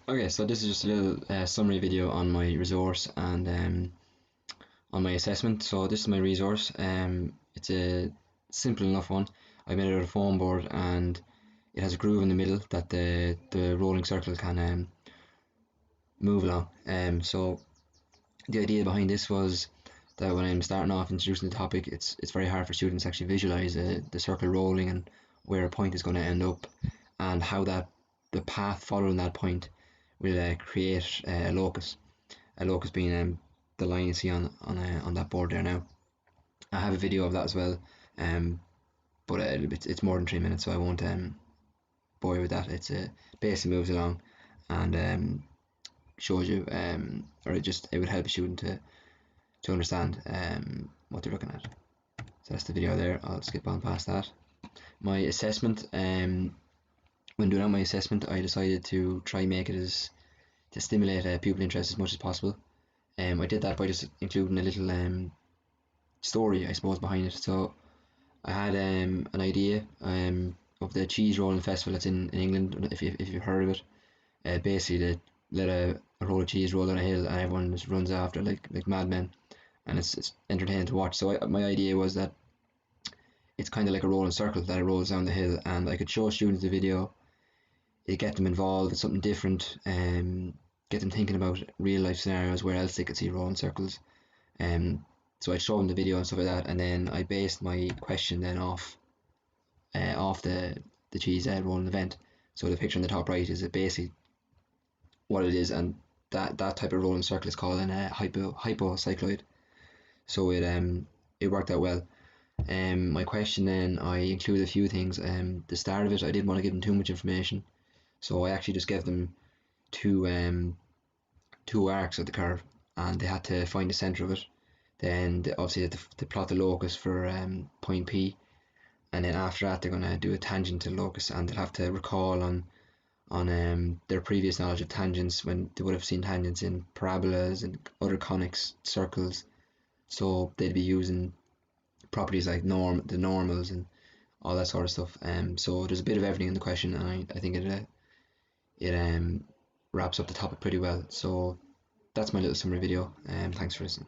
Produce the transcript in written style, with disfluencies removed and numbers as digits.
Okay, so this is just a little summary video on my resource and on my assessment. So this is my resource. It's a simple enough one. I made it out of foam board and it has a groove in the middle that the rolling circle can move along. So the idea behind this was that when I'm starting off introducing the topic, it's very hard for students to actually visualize the circle rolling and where a point is going to end up and how that the path following that point will create a locus. A locus being the line you see on that board there now. I have a video of that as well, but it's more than 3 minutes, so I won't bore you with that. It's basically moves along and shows you, or it would help a student to understand what they're looking at. So that's the video there. I'll skip on past that. My assessment, when doing out my assessment, I decided to try make it as to stimulate pupil interest as much as possible. I did that by just including a little story, I suppose, behind it. So I had an idea of the cheese rolling festival that's in England. If you've heard of it, basically they let a roll of cheese roll down a hill and everyone just runs after like madmen, and it's entertaining to watch. So my idea was that it's kind of like a rolling circle that it rolls down the hill, and I could show students the video, it get them involved in something different, get them thinking about real life scenarios where else they could see rolling circles. So I'd show them the video and stuff like that, and then I based my question then off the cheese rolling event. So the picture in the top right is basically what it is, and that type of rolling circle is called an hypocycloid. So it worked out well. My question then, I included a few things. The start of it, I didn't want to give them too much information, so I actually just gave them two arcs of the curve, and they had to find the center of it. Then obviously they had to plot the locus for point P, and then after that they're going to do a tangent to the locus, and they'll have to recall on their previous knowledge of tangents when they would have seen tangents in parabolas and other conics circles. So they'd be using properties like the normals and all that sort of stuff. So there's a bit of everything in the question, and I think it wraps up the topic pretty well. So that's my little summary video. Thanks for listening.